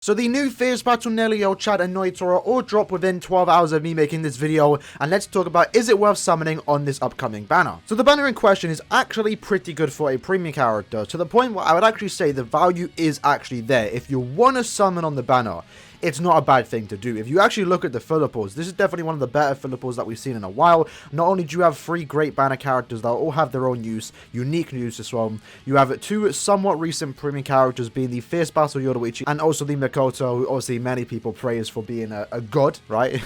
So the new Fierce Battle, Nelio, Chad, and Noitsura all dropped within 12 hours of me making this video, and let's talk about is it worth summoning on this upcoming banner. So the banner in question is actually pretty good for a premium character, to the point where I would actually say the value is actually there. If you want to summon on the banner, it's not a bad thing to do. If you actually look at the filler pulls, this is definitely one of the better filler pulls that we've seen in a while. Not only do you have 3 great banner characters that all have their own use, unique use as well, you have 2 somewhat recent premium characters being the Fierce Battle Yoruichi and also the Makoto, who obviously many people praise for being a god, right?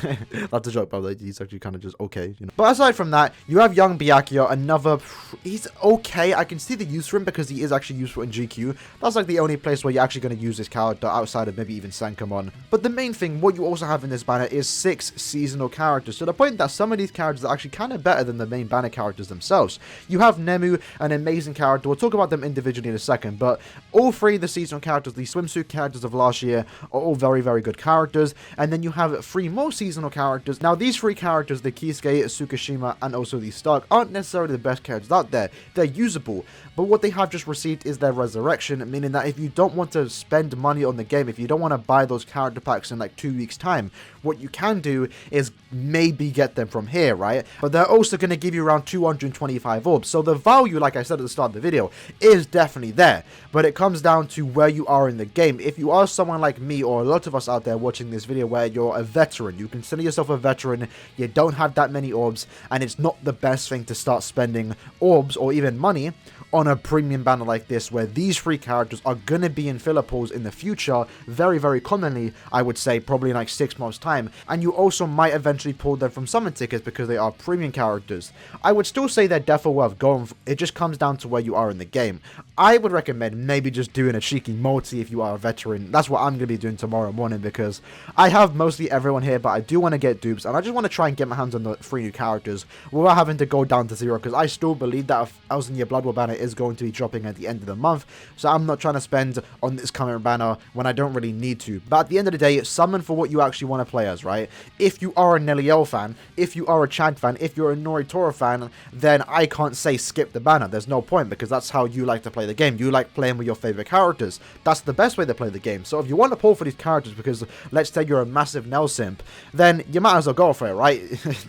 That's a joke, by the way. He's actually kind of just okay, you know. But aside from that, you have young Bianchia, another... He's okay. I can see the use for him because he is actually useful in GQ. That's like the only place where you're actually going to use this character outside of maybe even Sankamon. But the main thing, what you also have in this banner is 6 seasonal characters, to the point that some of these characters are actually kind of better than the main banner characters themselves. You have Nemu, an amazing character. We'll talk about them individually in a second, but all 3 of the seasonal characters, the swimsuit characters of last year, are all very, very good characters. And then you have 3 more seasonal characters. Now, these 3 characters, the Kisuke, Tsukishima, and also the Stark, aren't necessarily the best characters out there. They're usable, but what they have just received is their resurrection, meaning that if you don't want to spend money on the game, if you don't want to buy those character packs in like 2 weeks time, what you can do is maybe get them from here, right? But they're also going to give you around 225 orbs, so the value, like I said at the start of the video, is definitely there, but it comes down to where you are in the game. If you are someone like me or a lot of us out there watching this video where you're a veteran, you consider yourself a veteran, you don't have that many orbs, and it's not the best thing to start spending orbs or even money on a premium banner like this, where these 3 characters are going to be in filler pools in the future, very, very commonly, I would say, probably in like 6 months time, and you also might eventually pull them from summon tickets because they are premium characters. I would still say they're definitely worth going for. It just comes down to where you are in the game. I would recommend maybe just doing a cheeky multi if you are a veteran. That's what I'm going to be doing tomorrow morning, because I have mostly everyone here, but I do want to get dupes, and I just want to try and get my hands on the 3 new characters without having to go down to 0, because I still believe that a 1000-year Blood War banner is going to be dropping at the end of the month, so I'm not trying to spend on this current banner when I don't really need to. But at the end of the day, summon for what you actually want to play as, right? If you are a Nelio fan, if you are a Chad fan, if you're a Noitsura fan, then I can't say skip the banner. There's no point, because that's how you like to play the game. You like playing with your favorite characters. That's the best way to play the game. So if you want to pull for these characters because let's say you're a massive Nel simp, then you might as well go for it, right?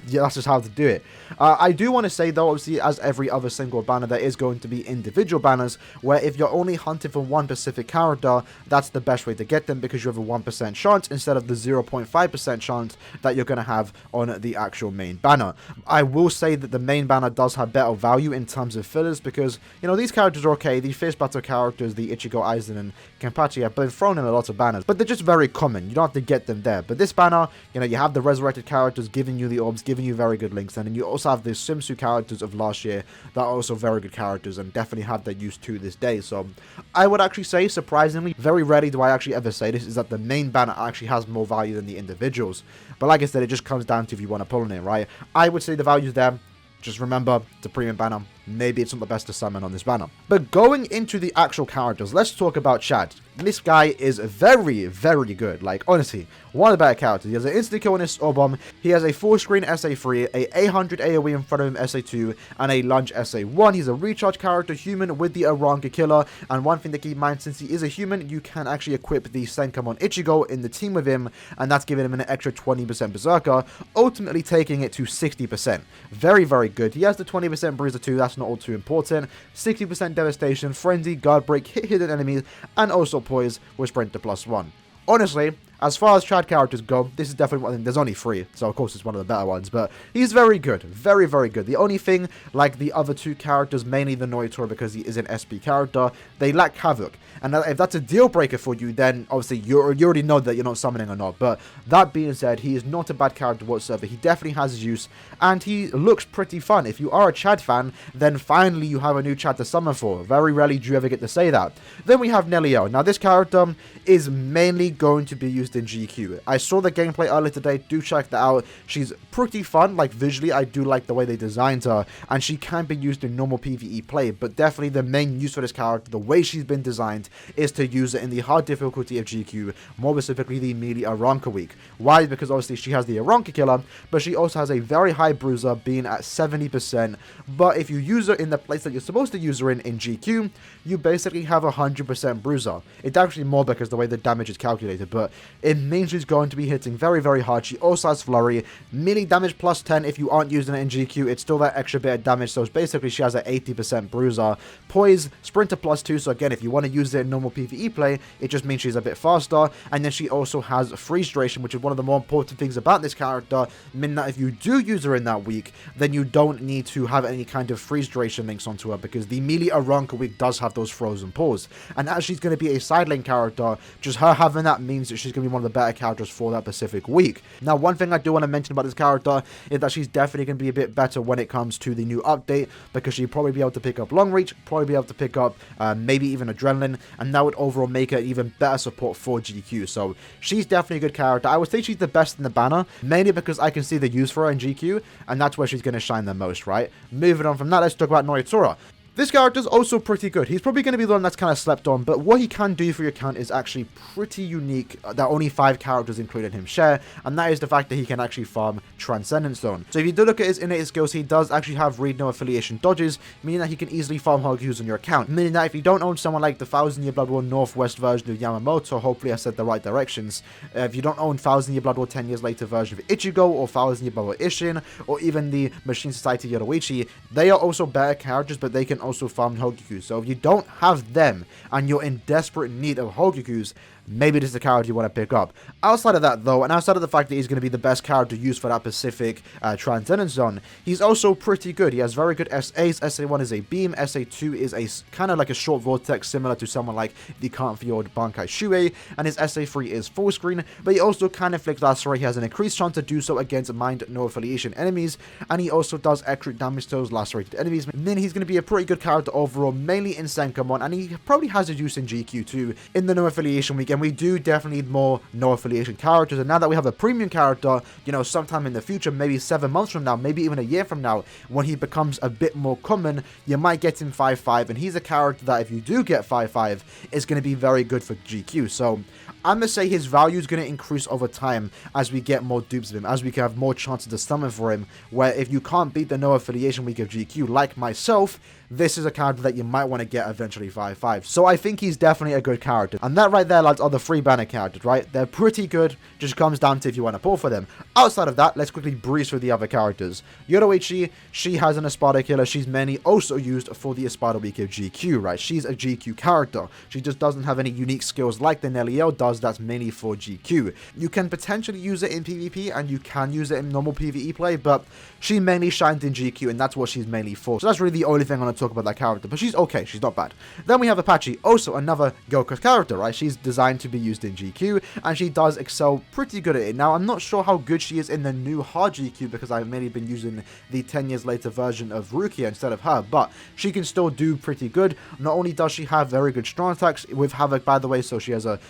Yeah, that's just how to do it. I do want to say though, obviously, as every other single banner, there is going to be individual banners where if you're only hunting for one specific character, that's the best way to get them, because you have a 1% chance instead of the 0.5% chance that you're going to have on the actual main banner. I will say that the main banner does have better value in terms of fillers, because, you know, these characters are okay. The Fierce Battle characters, the Ichigo, Aizen, and Kenpachi have been thrown in a lot of banners, but they're just very common. You don't have to get them there. But this banner, you know, you have the resurrected characters giving you the orbs, giving you very good links, and then you also have the swimsuit characters of last year that are also very good characters and definitely have their use to this day. So I would actually say, surprisingly, very rarely do I actually ever say this, is that the main banner actually has more value than the individuals. But like I said, it just comes down to if you want to pull on it, right? I would say the value's there. Just remember, it's a premium banner. Maybe it's not the best to summon on this banner. But going into the actual characters, let's talk about Chad. This guy is very, very good. Like, honestly, one of the better characters. He has an instant kill in his Sword Bomb. He has a full screen SA3, a 800 AoE in front of him SA2, and a lunge SA1. He's a recharge character, human with the Aaroniero killer. And one thing to keep in mind, since he is a human, you can actually equip the Senkamon Ichigo in the team with him, and that's giving him an extra 20% Berserker, ultimately taking it to 60%. Very, very good. He has the 20% Bruiser too. That's not all too important. 60% Devastation, Frenzy, Guard Break, hit hidden enemies, and also Poise with Sprint to +1. Honestly, as far as Chad characters go, this is definitely one of them. There's only 3, so of course it's one of the better ones, but he's very good. Very, very good. The only thing, like the other 2 characters, mainly the Noitsura, because he is an SP character, they lack Havoc. And if that's a deal breaker for you, then obviously you already know that you're not summoning or not. But that being said, he is not a bad character whatsoever. He definitely has his use, and he looks pretty fun. If you are a Chad fan, then finally you have a new Chad to summon for. Very rarely do you ever get to say that. Then we have Nelio. Now this character is mainly going to be used used in GQ. I saw the gameplay earlier today, do check that out. She's pretty fun, like visually I do like the way they designed her, and she can be used in normal PvE play, but definitely the main use for this character, the way she's been designed, is to use it in the hard difficulty of GQ, more specifically the melee Aaroniero week. Why? Because obviously she has the Aaroniero killer, but she also has a very high bruiser, being at 70%, but if you use her in the place that you're supposed to use her in GQ, you basically have 100% bruiser. It's actually more because the way the damage is calculated, but it means she's going to be hitting very, very hard. She also has flurry, melee damage plus 10 if you aren't using it in GQ, it's still that extra bit of damage, so basically she has an 80% bruiser. Poise, sprinter plus 2, so again, if you want to use it in normal PvE play, it just means she's a bit faster, and then she also has freeze duration, which is one of the more important things about this character, meaning that if you do use her in that week, then you don't need to have any kind of freeze duration links onto her, because the melee Aaroniero week does have those frozen paws, and as she's going to be a side lane character, just her having that means that she's going to be one of the better characters for that specific week. Now, one thing I do want to mention about this character is that she's definitely going to be a bit better when it comes to the new update, because she'll probably be able to pick up long reach, probably be able to pick up maybe even adrenaline, and that would overall make her even better support for GQ. So she's definitely a good character. I would say she's the best in the banner, mainly because I can see the use for her in GQ, and that's where she's going to shine the most, right? Moving on from that, let's talk about Noitsura. This character is also pretty good. He's probably going to be the one that's kind of slept on, but what he can do for your account is actually pretty unique that only 5 characters including him share, and that is the fact that he can actually farm Transcendence Zone. So if you do look at his innate skills, he does actually have read no affiliation dodges, meaning that he can easily farm Hogyus on your account, meaning that if you don't own someone like the 1000-year Blood War Northwest version of Yamamoto, hopefully I said the right directions, if you don't own 1000-year Blood War 10 years later version of Ichigo, or 1000-year Blood War Ishin, or even the Machine Society Yoruichi, they are also better characters, but they can also farm Hogyuku. So if you don't have them and you're in desperate need of Hogyukus, maybe this is the character you want to pick up. Outside of that though, and outside of the fact that he's going to be the best character used for that Pacific Transcendence Zone, he's also pretty good. He has very good SAs. SA1 is a beam, SA2 is a kind of like a short vortex similar to someone like the Can't-Fjord Bankai Shuei, and his SA3 is full screen, but he also can inflict lacerate. He has an increased chance to do so against mind no affiliation enemies, and he also does extra damage to those lacerated enemies. And then he's going to be a pretty good character overall, mainly in Senkamon, and he probably has a use in GQ too in the no affiliation week. And we do definitely need more no affiliation characters, and now that we have a premium character, you know, sometime in the future, maybe 7 months from now, maybe even a year from now, when he becomes a bit more common, you might get him 5-5, and he's a character that if you do get 5-5, is going to be very good for GQ. So I'm going to say his value is going to increase over time as we get more dupes of him, as we can have more chances to summon for him, where if you can't beat the no affiliation week of GQ, like myself, this is a character that you might want to get eventually 5-5. So I think he's definitely a good character. And that right there, lads, are the 3 banner characters, right? They're pretty good, just comes down to if you want to pull for them. Outside of that, let's quickly breeze through the other characters. Yoruichi, she has an Espada killer. She's mainly also used for the Espada week of GQ, right? She's a GQ character. She just doesn't have any unique skills like the Nelio does, that's mainly for GQ. You can potentially use it in PvP, and you can use it in normal PvE play, but she mainly shines in GQ, and that's what she's mainly for. So that's really the only thing I'm going to talk about that character, but she's okay, she's not bad. Then we have Apache, also another Goku character, right? She's designed to be used in GQ, and she does excel pretty good at it. Now, I'm not sure how good she is in the new hard GQ, because I've mainly been using the 10 years later version of Rukia instead of her, but she can still do pretty good. Not only does she have very good strong attacks with Havoc, by the way, so she has a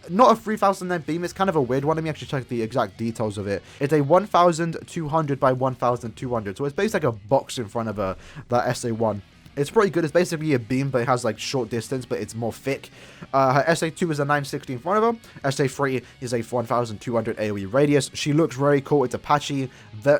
not a 3009 beam, it's kind of a weird one. Let me actually check the exact details of it. It's a 1200 by 1200, so it's basically like a box in front of her, that SA1. It's pretty good. It's basically a beam, but it has like short distance, but it's more thick. Her SA2 is a 960 in front of her. SA3 is a 1200 AoE radius. She looks very cool. It's Apache.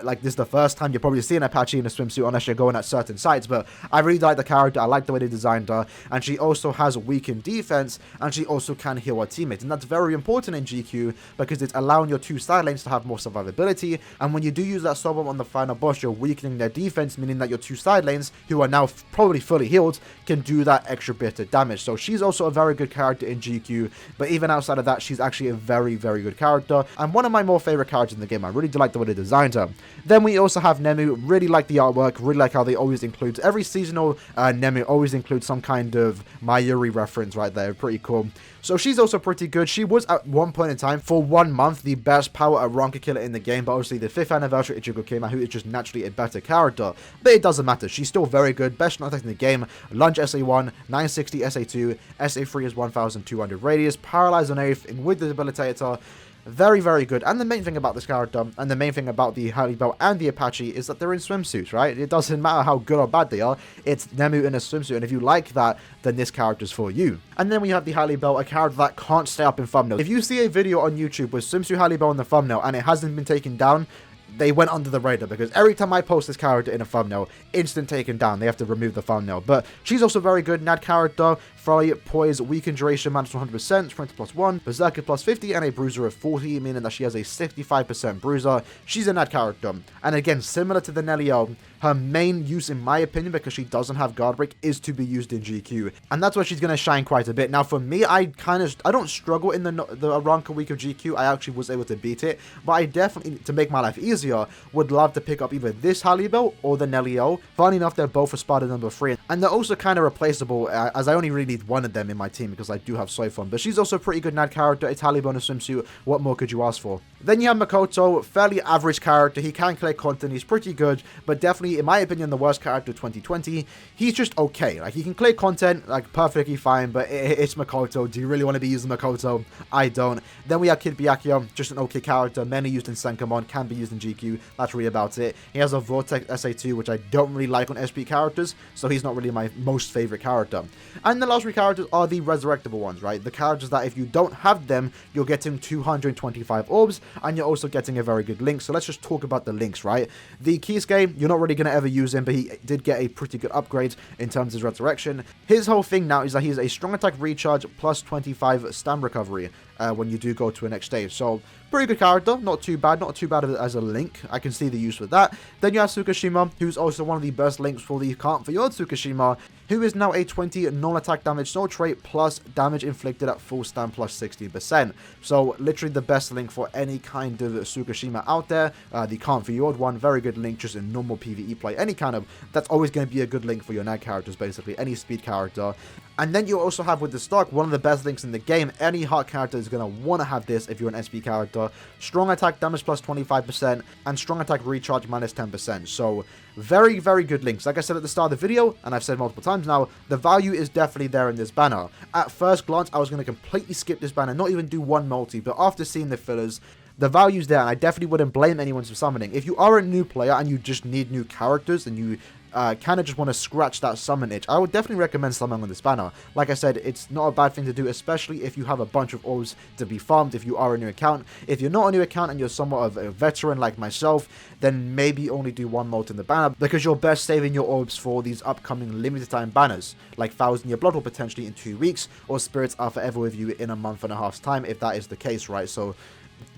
Like, this is the first time you're probably seeing Apache in a swimsuit unless you're going at certain sites, but I really like the character. I like the way they designed her, and she also has weakened defense, and she also can heal her teammates, and that's very important in GQ because it's allowing your 2 side lanes to have more survivability, and when you do use that soul bomb on the final boss, you're weakening their defense, meaning that your 2 side lanes, who are now probably fully healed, can do that extra bit of damage. So she's also a very good character in GQ, but even outside of that, she's actually a very, very good character, and one of my more favorite characters in the game. I really do like the way they designed her. Then we also have Nemu. Really like the artwork, really like how they always include, every seasonal Nemu always includes some kind of Mayuri reference right there. Pretty cool. So she's also pretty good. She was at one point in time, for 1 month, the best power Aaroniero killer in the game, but obviously the 5th anniversary Ichigo came out, who is just naturally a better character. But it doesn't matter. She's still very good. Best strong attacks in the game. Lunge SA1, 960 SA2, SA3 is 1200 radius, paralyze on everything with the debilitator. Very, very good. And the main thing about this character, and the main thing about the Harley Belt and the Apache, is that they're in swimsuits, right? It doesn't matter how good or bad they are, it's Nemu in a swimsuit, and if you like that, then this character's for you. And then we have the Harley Belt, a character that can't stay up in thumbnails. If you see a video on YouTube with swimsuit Harley Belt in the thumbnail, and it hasn't been taken down, they went under the radar, because every time I post this character in a thumbnail, instant taken down. They have to remove the thumbnail. But she's also very good. Nad character, Fry, Poise, Weaken Duration, Manage 100%, Sprint +1, Berserker +50, and a Bruiser of 40, meaning that she has a 65% Bruiser. She's a Nad character. And again, similar to the Nelio, her main use, in my opinion, because she doesn't have guard break, is to be used in GQ. And that's where she's going to shine quite a bit. Now, for me, I don't struggle in the Aranka week of GQ. I actually was able to beat it. But I definitely, to make my life easier, would love to pick up either this Harley Belt or the Nelio. Funny enough, they're both for Spada number 3. And they're also kind of replaceable, as I only really need one of them in my team, because I do have Soifon. But she's also a pretty good Nad character. It's Harley Belt in a swimsuit. What more could you ask for? Then you have Makoto, fairly average character. He can clear content. He's pretty good, but definitely, in my opinion, the worst character of 2020. He's just okay. Like, he can clear content, like, perfectly fine, but it's Makoto. Do you really want to be using Makoto? I don't. Then we have Kid Bianchia, just an okay character, mainly used in Senkamon, can be used in GQ. That's really about it. He has a Vortex SA2, which I don't really like on SP characters, so he's not really my most favorite character. And the last three characters are the resurrectable ones, right? The characters that if you don't have them, you're getting 225 orbs, and you're also getting a very good link. So let's just talk about the links, right? The Kisuke, you're not really going to ever use him, but he did get a pretty good upgrade in terms of his resurrection. His whole thing now is that he has a strong attack recharge plus 25 stam recovery when you do go to a next stage. So pretty good character, not too bad as a link. I can see the use with that. Then you have Tsukishima, who's also one of the best links for the Can't For Your Tsukishima, who is now a 20 non-attack damage soul trait plus damage inflicted at full stun plus 60%. So literally the best link for any kind of Tsukishima out there. The Can't For Your one, very good link just in normal PvE play. Any kind of, that's always going to be a good link for your Nag characters, basically, any speed character. And then you also have with the stock, one of the best links in the game. Any heart character is going to want to have this if you're an SP character. Strong attack damage plus 25% and strong attack recharge minus 10%. So very, very good links. Like I said at the start of the video, and I've said multiple times now, the value is definitely there in this banner. At first glance, I was going to completely skip this banner, not even do one multi, but after seeing the fillers, the value's there, and I definitely wouldn't blame anyone for summoning. If you are a new player and you just need new characters and you kind of just want to scratch that summon itch, I would definitely recommend summoning on this banner. Like I said, it's not a bad thing to do, especially if you have a bunch of orbs to be farmed if you are a new account. If you're not a new account and you're somewhat of a veteran like myself, then maybe only do one molt in the banner, because you're best saving your orbs for these upcoming limited time banners, like 1,000 Year Blood War potentially in 2 weeks, or Spirits Are Forever With You in a month and a half's time, if that is the case, right? So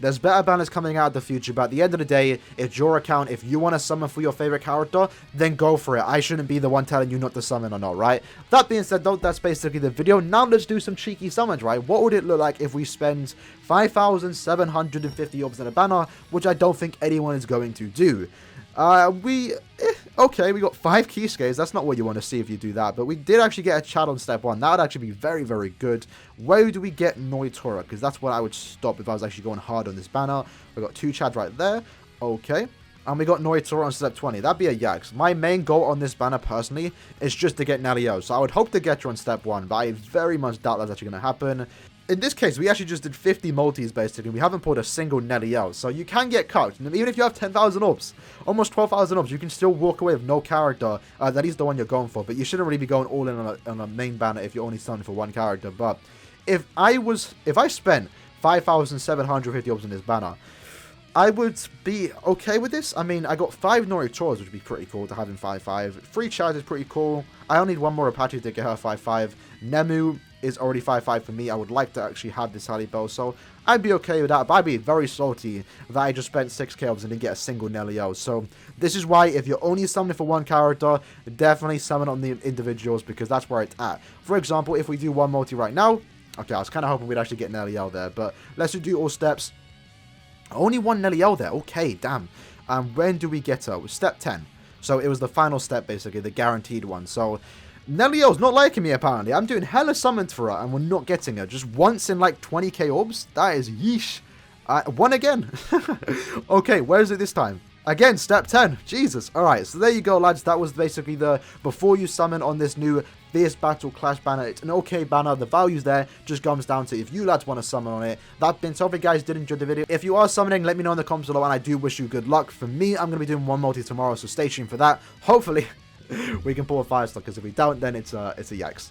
there's better banners coming out in the future, but at the end of the day, it's your account. If you want to summon for your favorite character, then go for it. I shouldn't be the one telling you not to summon or not, right? That being said, though, that's basically the video. Now let's do some cheeky summons, right? What would it look like if we spend 5,750 orbs in a banner, which I don't think anyone is going to do? Okay, we got 5 Kisuke's. That's not what you want to see if you do that. But we did actually get a Chad on step 1. That would actually be very, very good. Where do we get Noitsura? Because that's what I would stop if I was actually going hard on this banner. We got 2 Chads right there. Okay. And we got Noitsura on step 20. That'd be a Yax. My main goal on this banner, personally, is just to get Nelio. So I would hope to get her on step 1. But I very much doubt that's actually going to happen. In this case, we actually just did 50 multis, basically. We haven't pulled a single Nelio, so you can get cucked. And even if you have 10,000 orbs, almost 12,000 orbs, you can still walk away with no character. That is the one you're going for, but you shouldn't really be going all in on a main banner if you're only summoning for one character. But if I spent 5,750 orbs in this banner, I would be okay with this. I mean, I got 5 Noitsuras, which would be pretty cool to have in 5-5. 3 Chads is pretty cool. I only need 1 more Apache to get her 5-5. Nemu is already 5-5 for me. I would like to actually have this Harley Bell, so I'd be okay with that, but I'd be very salty that I just spent 6k orbs and didn't get a single Nelio. So this is why, if you're only summoning for one character, definitely summon on the individuals, because that's where it's at. For example, if we do one multi right now, okay, I was kind of hoping we'd actually get Nelio there, but let's just do all steps. Only 1 Nelio there, okay, damn. When do we get her? Step 10. So it was the final step, basically, the guaranteed one. So Nelio's not liking me, apparently. I'm doing hella summons for her, and we're not getting her. Just once in, like, 20k orbs? That is yeesh. 1 again. Okay, where is it this time? Again, step 10. Jesus. Alright, so there you go, lads. That was basically the before you summon on this new Fierce Battle Clash banner. It's an okay banner. The values there just comes down to if you lads want to summon on it. That being said, if you guys did enjoy the video, if you are summoning, let me know in the comments below, and I do wish you good luck. For me, I'm going to be doing one multi tomorrow, so stay tuned for that. Hopefully, we can pull a 5-star, because if we don't, then it's a yikes.